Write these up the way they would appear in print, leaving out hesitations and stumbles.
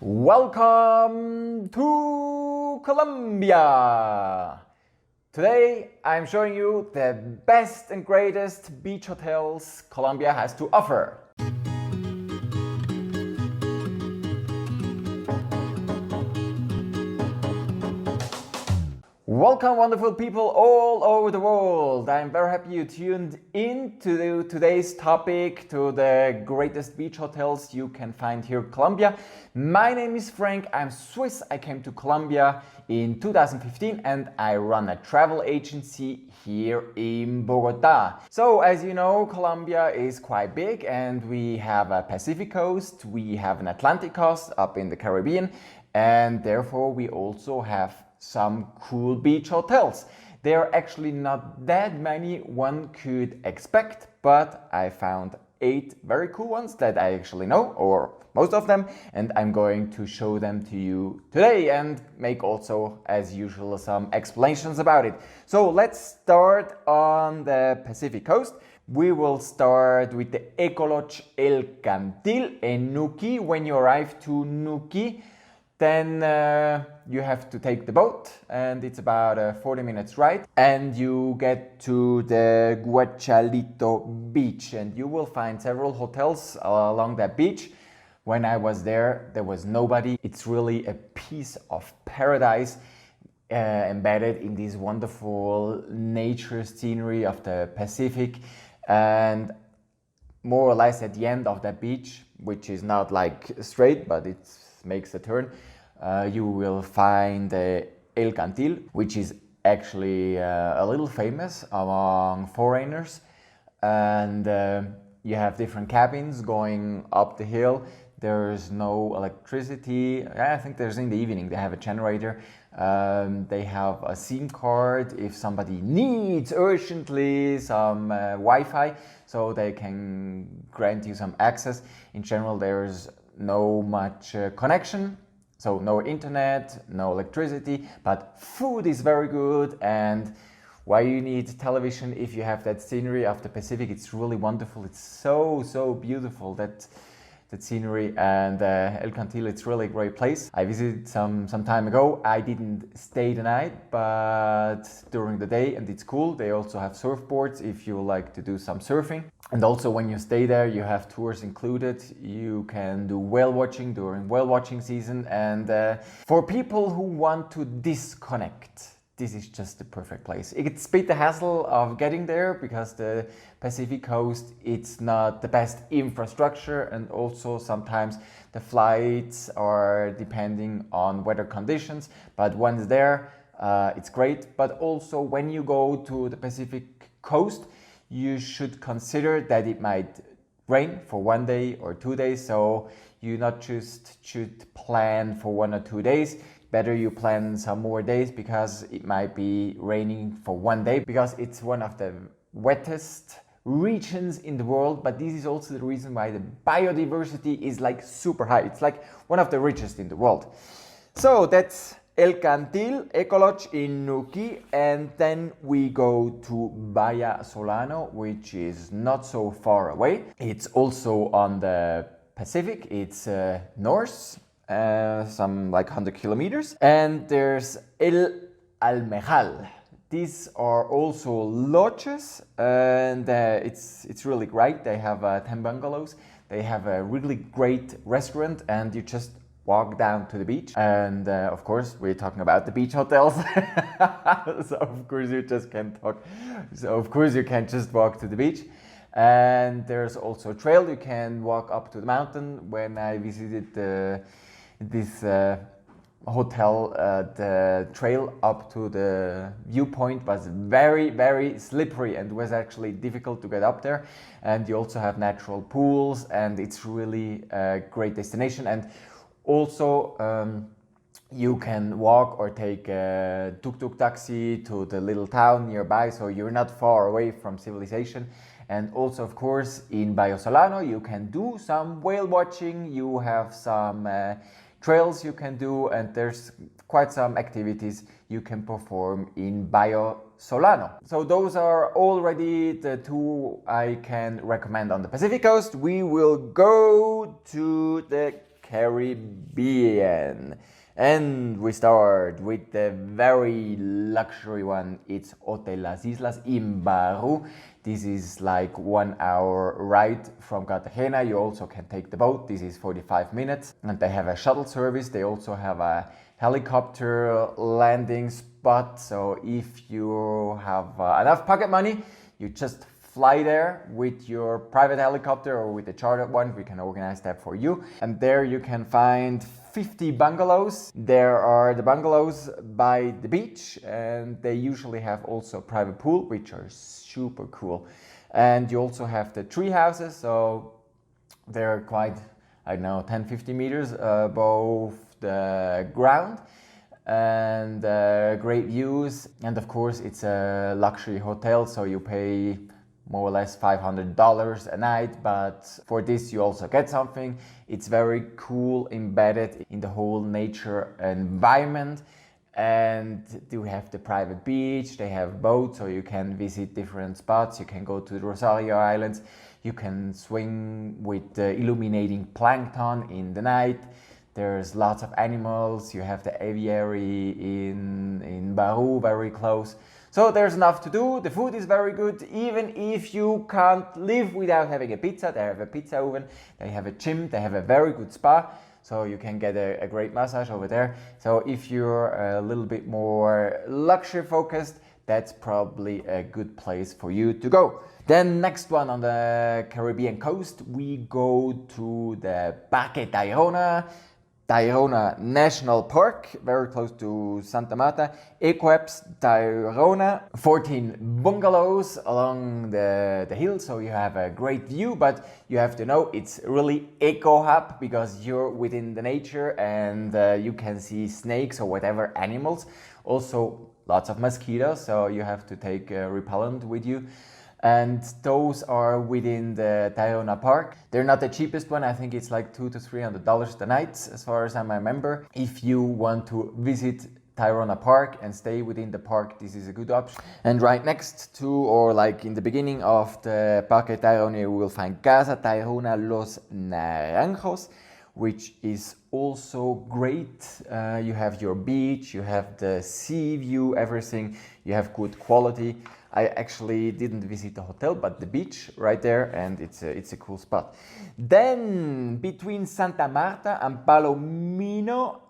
Welcome to Colombia! Today I'm showing you the best and greatest beach hotels Colombia has to offer. Welcome, wonderful people all over the world. I'm very happy you tuned in to today's topic, to the greatest beach hotels you can find here in Colombia. My name is Frank, I'm Swiss. I came to Colombia in 2015 and I run a travel agency here in Bogota. So as you know, Colombia is quite big and we have a Pacific coast, we have an Atlantic coast up in the Caribbean, and therefore we also have some cool beach hotels. There are actually not that many one could expect, but I found 8 very cool ones that I actually know, or most of them, and I'm going to show them to you today and make also, as usual, some explanations about it. So let's start on the Pacific coast. We will start with the Eco Lodge El Cantil in Nuquí. When you arrive to Nuquí, then you have to take the boat and it's about a 40 minutes ride and you get to the Guachalito beach and you will find several hotels along that beach. When I was there was nobody. It's really a piece of paradise embedded in this wonderful nature scenery of the Pacific, and more or less at the end of that beach, which is not like straight but it makes a turn, you will find El Cantil, which is actually a little famous among foreigners, and you have different cabins going up the hill. There's no electricity. I think there's in the evening. They have a generator. They have a SIM card if somebody needs urgently some Wi-Fi, so they can grant you some access. In general, there's no much connection, so no internet, no electricity, but food is very good. And why you need television if you have that scenery of the Pacific? It's really wonderful. It's so beautiful, that scenery. And El Cantil, it's really a great place. I visited some time ago. I didn't stay the night, but during the day, and it's cool. They also have surfboards if you like to do some surfing. And also when you stay there, you have tours included. You can do whale watching during whale watching season. And for people who want to disconnect, this is just the perfect place. It's a bit the hassle of getting there because the Pacific coast, it's not the best infrastructure, and also sometimes the flights are depending on weather conditions. But once there, it's great. But also when you go to the Pacific coast, you should consider that it might rain for 1 day or 2 days. So you not just should plan for 1 or 2 days. Better you plan some more days because it might be raining for 1 day, because it's one of the wettest regions in the world. But this is also the reason why the biodiversity is like super high. It's like one of the richest in the world. So that's El Cantil, Eco Lodge in Nuquí, and then we go to Bahía Solano, which is not so far away. It's also on the Pacific. It's north, some like 100 kilometers. And there's El Almejal. These are also lodges, and it's really great. They have 10 bungalows. They have a really great restaurant, and you just walk down to the beach. And of course, we're talking about the beach hotels. So of course you just can't talk. So of course you can't just walk to the beach. And there's also a trail. You can walk up to the mountain. When I visited this hotel, the trail up to the viewpoint was very slippery and was actually difficult to get up there. And you also have natural pools, and it's really a great destination. And also you can walk or take a tuk-tuk taxi to the little town nearby, so you're not far away from civilization. And also, of course, in Bahía Solano you can do some whale watching. You have some trails you can do, and there's quite some activities you can perform in Bahía Solano. So those are already the 2 I can recommend on the Pacific coast. We will go to the Caribbean. And we start with the very luxury one. It's Hotel Las Islas Imba. This is like 1 hour ride from Cartagena. You also can take the boat. This is 45 minutes. And they have a shuttle service. They also have a helicopter landing spot. So if you have enough pocket money, you just fly there with your private helicopter or with a chartered one. We can organize that for you. And there you can find 50 bungalows. There are the bungalows by the beach, and they usually have also private pool, which are super cool. And you also have the tree houses, so they're quite, I don't know, 10-50 meters above the ground, and great views. And of course it's a luxury hotel, so you pay more or less $500 a night, but for this you also get something. It's very cool, embedded in the whole nature environment, and you have the private beach. They have boats, so you can visit different spots. You can go to the Rosario Islands. You can swim with the illuminating plankton in the night. There's lots of animals. You have the aviary in Baru, very close. So there's enough to do. The food is very good. Even if you can't live without having a pizza, they have a pizza oven, they have a gym, they have a very good spa. So you can get a great massage over there. So if you're a little bit more luxury focused, that's probably a good place for you to go. Then next one on the Caribbean coast, we go to the Parque Tayrona National Park, very close to Santa Marta. Ecoapes Tayrona, 14 bungalows along the hill, so you have a great view, but you have to know it's really eco-hub because you're within the nature, and you can see snakes or whatever animals. Also lots of mosquitoes, so you have to take repellent with you. And those are within the Tayrona Park. They're not the cheapest one. I think it's like $200 to $300 a night, as far as I remember. If you want to visit Tayrona Park and stay within the park, this is a good option. And right next to, or like in the beginning of the Parque Tayrona, you will find Casa Taihona Los Naranjos, which is also great. You have your beach, you have the sea view, everything. You have good quality. I actually didn't visit the hotel, but the beach right there, and it's a cool spot. Then between Santa Marta and Palomino,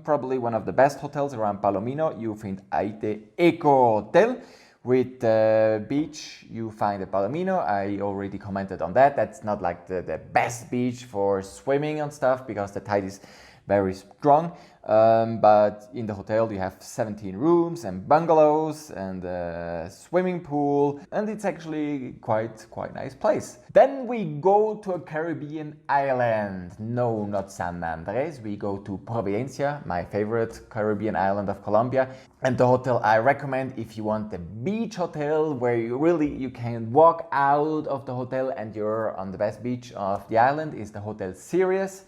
probably one of the best hotels around Palomino, you find Aiteeko Hotel. With the beach, you find the Palomino. I already commented on that. That's not like the best beach for swimming and stuff because the tide is very strong. But in the hotel you have 17 rooms and bungalows and a swimming pool, and it's actually quite nice place. Then we go to a Caribbean island. No, not San Andres. We go to Providencia, my favorite Caribbean island of Colombia. And the hotel I recommend if you want a beach hotel where you can walk out of the hotel and you're on the best beach of the island is the Hotel Sirius.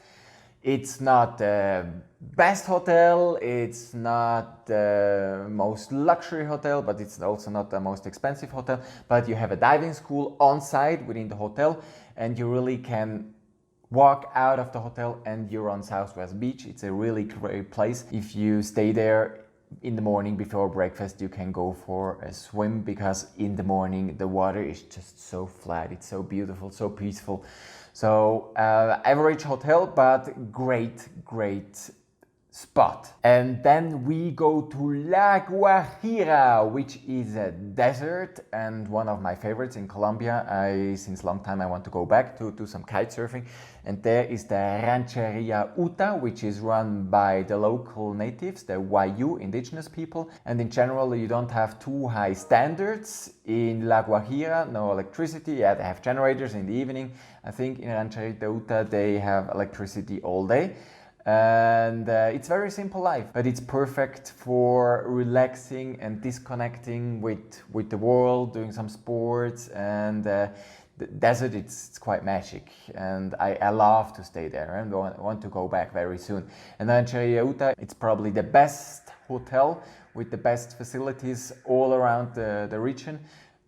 It's not the best hotel, it's not the most luxury hotel, but it's also not the most expensive hotel. But you have a diving school on site within the hotel, and you really can walk out of the hotel and you're on Southwest Beach. It's a really great place. If you stay there in the morning before breakfast, you can go for a swim because in the morning the water is just so flat, it's so beautiful, so peaceful. So average hotel, but great spot. And then we go to La Guajira, which is a desert and one of my favorites in Colombia. Since a long time I want to go back to do some kite surfing. And there is the Rancheria Uta, which is run by the local natives, the Wayu indigenous people. And in general, you don't have too high standards in La Guajira. No electricity. Yeah, they have generators in the evening. I think in Rancheria Uta they have electricity all day. And it's very simple life, but it's perfect for relaxing and disconnecting with the world, doing some sports, and the desert, it's quite magic, and I love to stay there and want to go back very soon. And then Rancheria, it's probably the best hotel with the best facilities all around the region.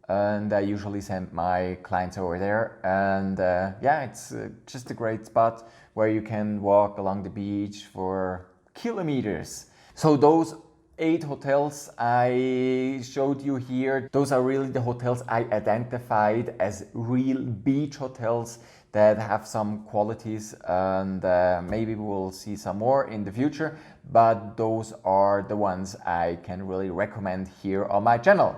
And I usually send my clients over there, and yeah, it's just a great spot where you can walk along the beach for kilometers. So those 8 hotels I showed you here, those are really the hotels I identified as real beach hotels that have some qualities, and maybe we'll see some more in the future, but those are the ones I can really recommend here on my channel.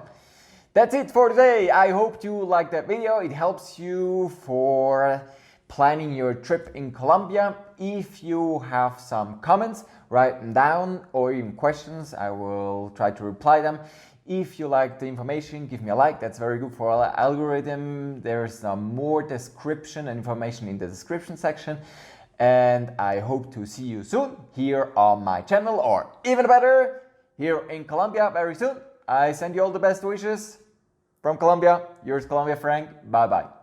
That's it for today. I hope you liked that video. It helps you for planning your trip in Colombia. If you have some comments, write them down, or even questions, I will try to reply them. If you like the information, give me a like. That's very good for our algorithm. There's some more description and information in the description section. And I hope to see you soon here on my channel, or even better, here in Colombia very soon. I send you all the best wishes from Colombia. Yours, Colombiafrank. Bye bye.